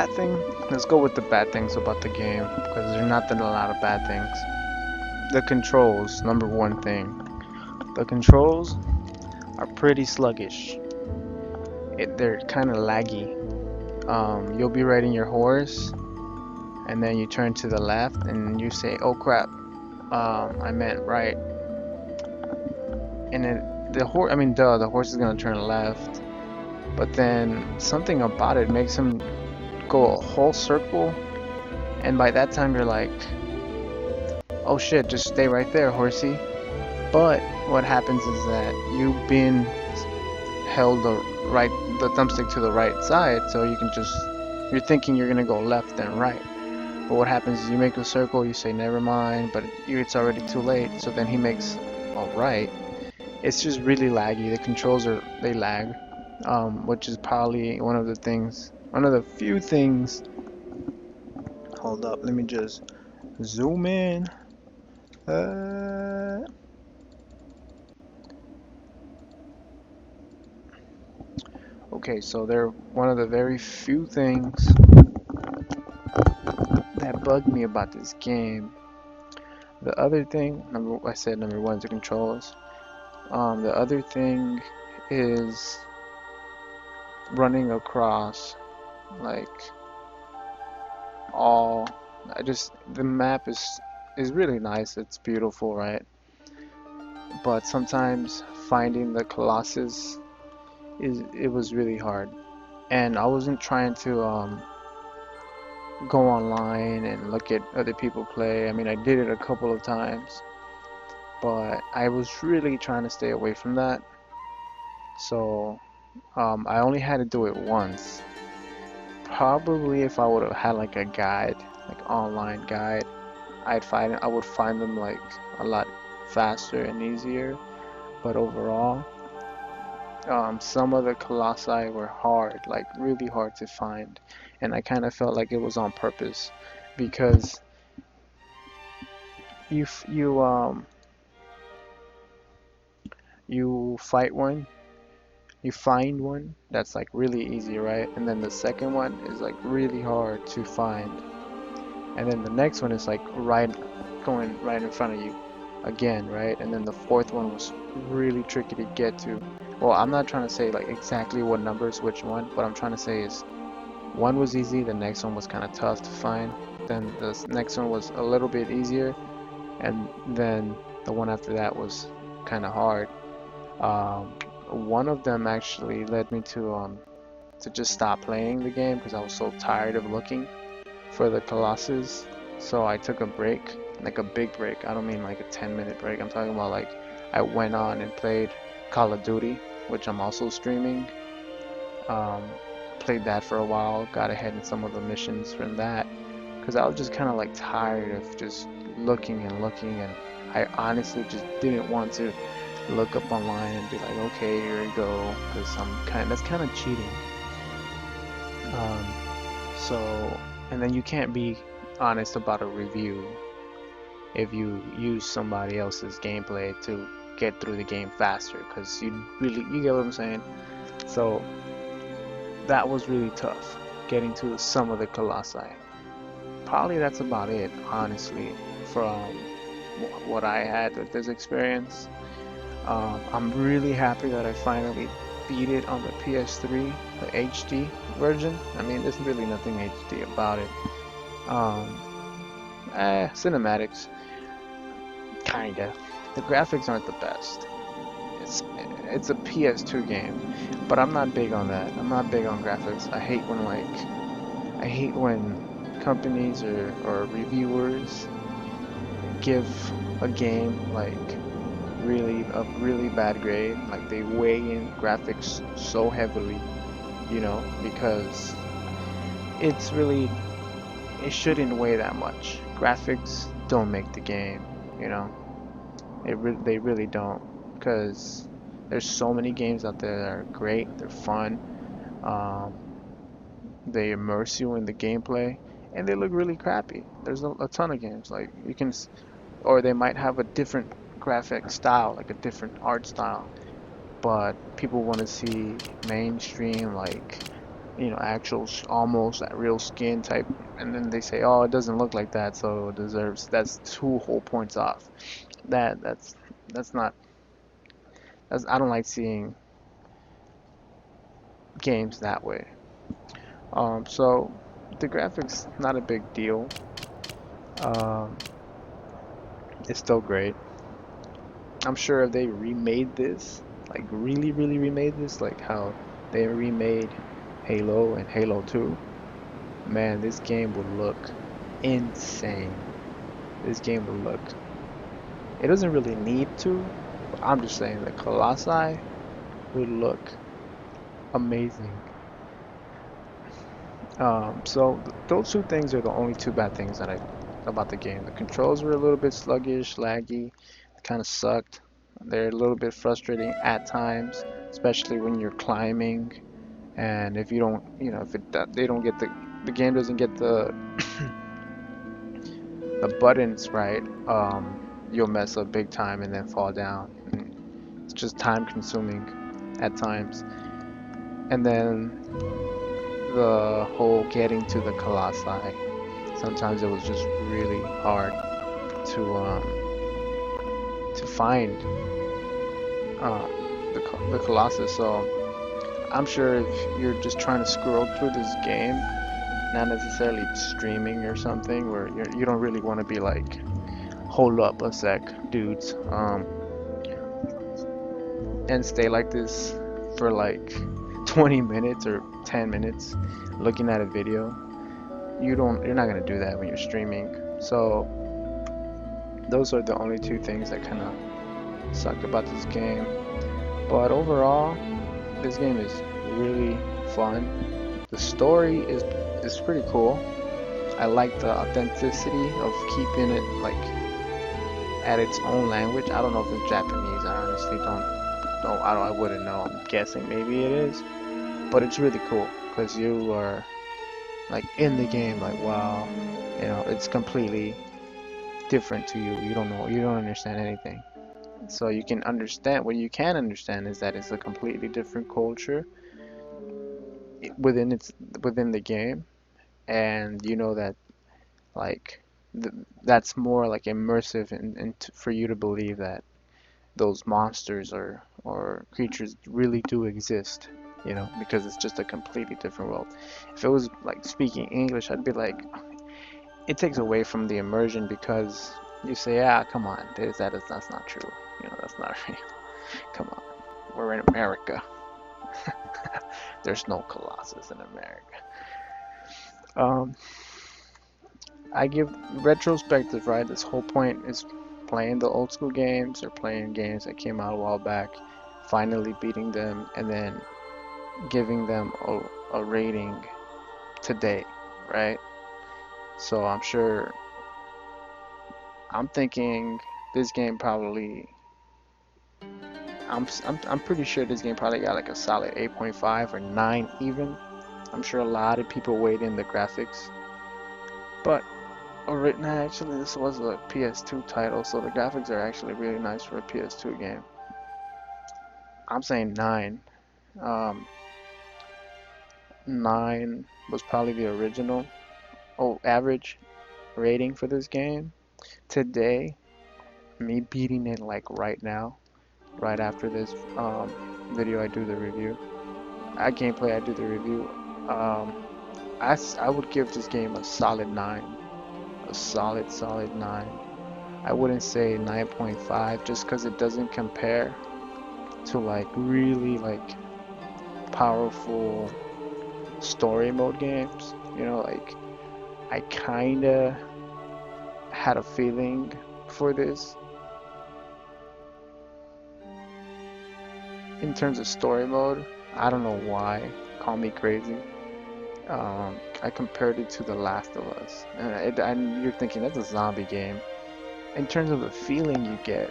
bad thing, let's go with the bad things about the game, because there's not been a lot of bad things. The controls, number one thing. The controls are pretty sluggish. They're kind of laggy. You'll be riding your horse, and then you turn to the left, and you say, "Oh crap, I meant right." And then the horse is gonna turn left, but then something about it makes him go a whole circle, and by that time you're like, "Oh shit, just stay right there, horsey." But what happens is that you've been held the thumbstick to the right side, so you can just, you're thinking you're gonna go left and right. But what happens is you make a circle, you say never mind, but it's already too late. So then he makes a right. It's just really laggy. The controls they lag, which is probably one of the few things. Hold up, let me just zoom in. Uh, okay, so they're one of the very few things that bugged me about this game. The other thing, I said number one is the controls. The other thing is running across, like, all. The map is really nice. It's beautiful, right? But sometimes finding the Colossus it was really hard. And I wasn't trying to go online and look at other people play. I mean, I did it a couple of times, but I was really trying to stay away from that. So I only had to do it once. Probably if I would have had like a guide, like online guide, I would find them like a lot faster and easier. But overall, some of the colossi were hard, like really hard to find, and I kind of felt like it was on purpose because you f- you fight one, you find one that's like really easy, right? And then the second one is like really hard to find, and then the next one is like going right in front of you again, right? And then the fourth one was really tricky to get to. Well, I'm not trying to say like exactly what numbers which one. What I'm trying to say is one was easy, the next one was kind of tough to find, then the next one was a little bit easier, and then the one after that was kind of hard. um, One of them actually led me to just stop playing the game because I was so tired of looking for the Colossus. So I took a break, like a big break. I don't mean like a 10-minute break. I'm talking about like I went on and played Call of Duty, which I'm also streaming. Um, Played that for a while, got ahead in some of the missions from that because I was just kind of like tired of just looking and looking, and I honestly just didn't want to look up online and be like, okay, here we go, because that's kind of cheating. Um, so, and then you can't be honest about a review if you use somebody else's gameplay to get through the game faster, because you get what I'm saying. So that was really tough getting to some of the colossi. Probably that's about it, honestly, from what I had with this experience. I'm really happy that I finally beat it on the PS3, the HD version. I mean, there's really nothing HD about it. Um, Cinematics, kinda. The graphics aren't the best. It's it's a PS2 game, but I'm not big on that. I'm not big on graphics. I hate when companies or reviewers give a game like a really bad grade. Like they weigh in graphics so heavily, because it's really it shouldn't weigh that much. Graphics don't make the game, you know. They really don't, because there's so many games out there that are great. They're fun. Um, they immerse you in the gameplay, and they look really crappy. There's a ton of games like or they might have a different graphic style, like a different art style, but people want to see mainstream, like actual almost real skin type, and then they say, oh, it doesn't look like that, so it deserves, that's 2 whole points off. That's not, I don't like seeing games that way. So the graphics not a big deal. Um, it's still great. I'm sure if they remade this, like really, really remade this, like how they remade Halo and Halo 2, man, this game would look insane. This game would look. It doesn't really need to, but I'm just saying the Colossi would look amazing. So those two things are the only two bad things that I about the game. The controls were a little bit sluggish, laggy, kind of sucked. They're a little bit frustrating at times, especially when you're climbing, and if you don't, if they don't get the game doesn't get the buttons right, you'll mess up big time and then fall down. And it's just time consuming at times. And then the whole getting to the Colossi, sometimes it was just really hard to find uh, the Colossus. So I'm sure if you're just trying to scroll through this game, not necessarily streaming or something, where you don't really want to be like, hold up a sec, dudes, and stay like this for like 20 minutes or 10 minutes looking at a video. You're not gonna do that when you're streaming. So those are the only two things that kind of suck about this game. But overall, this game is really fun. The story is pretty cool. I like the authenticity of keeping it like at its own language. I don't know if it's Japanese. I honestly I wouldn't know. I'm guessing maybe it is. But it's really cool because you are like in the game, like wow, it's completely different to you. You don't know, you don't understand anything. So you can understand, what you can understand is that it's a completely different culture within the game, and you know that like that's more like immersive and for you to believe that those monsters or creatures really do exist, because it's just a completely different world. If it was like speaking English, I'd be like, it takes away from the immersion because you say, ah, come on, that's not true. That's not real. Come on, we're in America. There's no Colossus in America. Um, I give retrospective, right? This whole point is playing the old school games or playing games that came out a while back, finally beating them, and then giving them a rating today, right? So I'm thinking this game probably, I'm pretty sure this game probably got like a solid 8.5 or 9 even. I'm sure a lot of people weighed in the graphics, but actually this was a PS2 title, so the graphics are actually really nice for a PS2 game. I'm saying 9. Um, 9 was probably the original, average rating for this game. Today, me beating it like right now, right after this video I do the review, gameplay I do the review, I would give this game a solid 9, a solid 9. I wouldn't say 9.5 just because it doesn't compare to like really like powerful story mode games. Like I kinda had a feeling for this in terms of story mode. I don't know why. Call me crazy. I compared it to The Last of Us, and you're thinking that's a zombie game. In terms of the feeling you get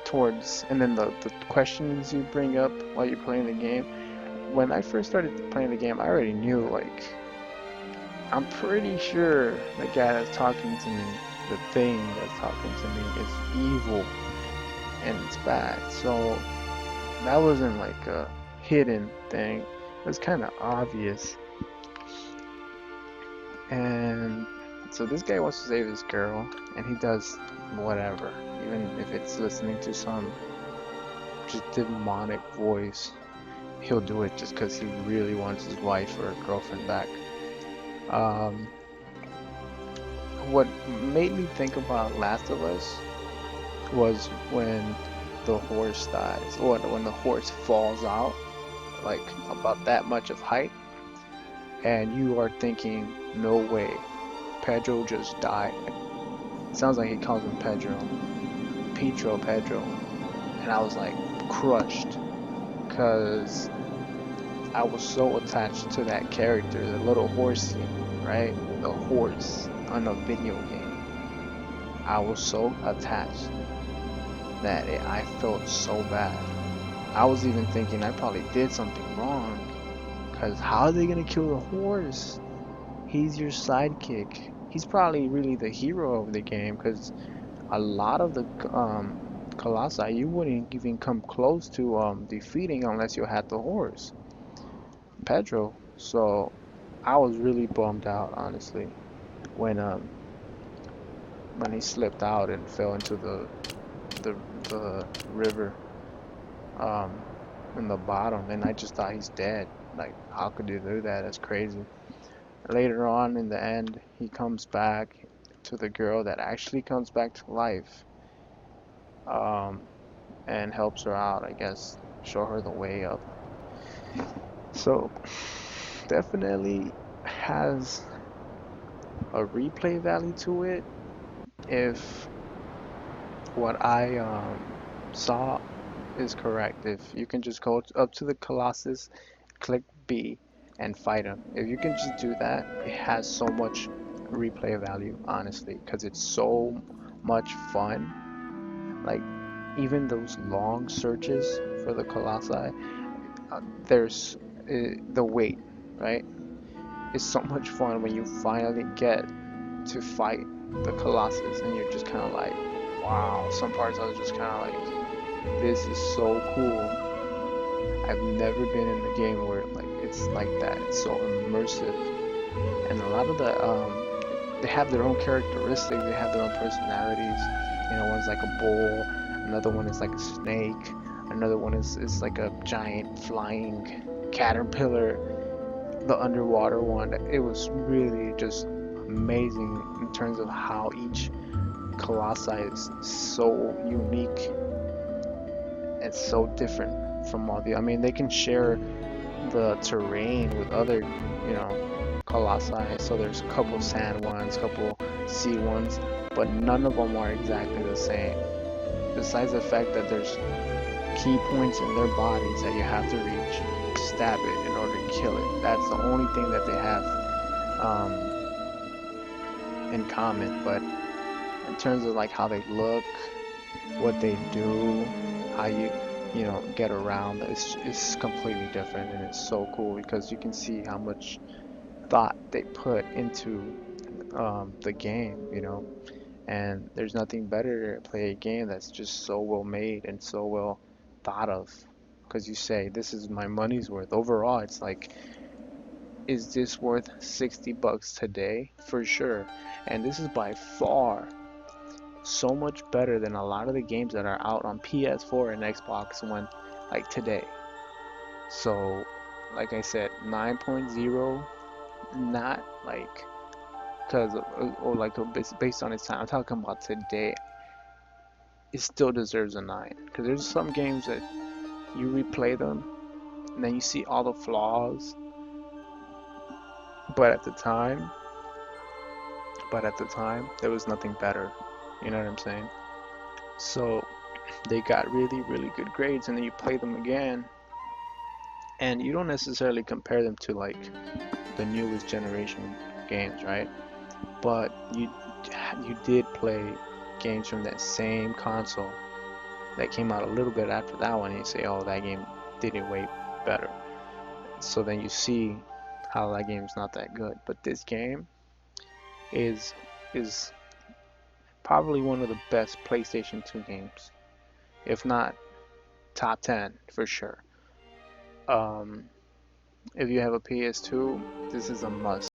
towards, and then the questions you bring up while you're playing the game. When I first started playing the game, I already knew, like, I'm pretty sure the guy that's talking to me, the thing that's talking to me, is evil and it's bad. So that wasn't like a hidden thing. It's kind of obvious. And so this guy wants to save this girl, and he does whatever, even if it's listening to some just demonic voice. He'll do it just because he really wants his wife or girlfriend back. Um, what made me think about Last of Us was when the horse dies, or when the horse falls out, like about that much of height, and you are thinking, no way, Pedro just died. It sounds like he calls him Pedro, and I was like crushed, because I was so attached to that character, the little horsey, right? The horse on a video game. I was so attached that I felt so bad. I was even thinking I probably did something wrong, because how are they gonna kill the horse? He's your sidekick. He's probably really the hero of the game, because a lot of the Colossi you wouldn't even come close to defeating unless you had the horse, Pedro. So I was really bummed out, honestly, when he slipped out and fell into the river um in the bottom, and I just thought he's dead. Like, how could you do that? That's crazy. Later on in the end, he comes back to the girl that actually comes back to life, um and helps her out, I guess, show her the way up. So definitely has a replay value to it if what I saw is correct. If you can just go up to the Colossus, click B, and fight him. If you can just do that, it has so much replay value, honestly, because it's so much fun. Like, even those long searches for the Colossi, there's the wait, right? It's so much fun when you finally get to fight the Colossus, and you're just kind of like, wow. Some parts I was just kind of like, this is so cool. I've never been in a game where like it's like that. It's so immersive, and a lot of they have their own characteristics. They have their own personalities. You know, one's like a bull, another one is like a snake, another one is like a giant flying caterpillar. The underwater one. It was really just amazing in terms of how each colossi is so unique and so different from all the. I mean, they can share the terrain with other, colossi. So there's a couple sand ones, couple sea ones, but none of them are exactly the same. Besides the fact that there's key points in their bodies that you have to reach, stab it in order to kill it. That's the only thing that they have in common. But in terms of like how they look, what they do, how you get around, it's completely different, and it's so cool because you can see how much thought they put into the game. And there's nothing better to play a game that's just so well made and so well thought of, because you say, this is my money's worth. Overall, it's like, is this worth $60 today? For sure. And this is by far so much better than a lot of the games that are out on PS4 and Xbox One like today. So, like I said, 9.0, not like because or like based on its time. I'm talking about today. It still deserves a 9, because there's some games that you replay them and then you see all the flaws, but at the time there was nothing better. You know what I'm saying? So they got really, really good grades, and then you play them again, and you don't necessarily compare them to like the newest generation games, right? But you did play games from that same console that came out a little bit after that one, and you say, oh, that game did it way better. So then you see how that game's not that good. But this game is is probably one of the best PlayStation 2 games, if not top 10 for sure. Um, If you have a PS2, this is a must.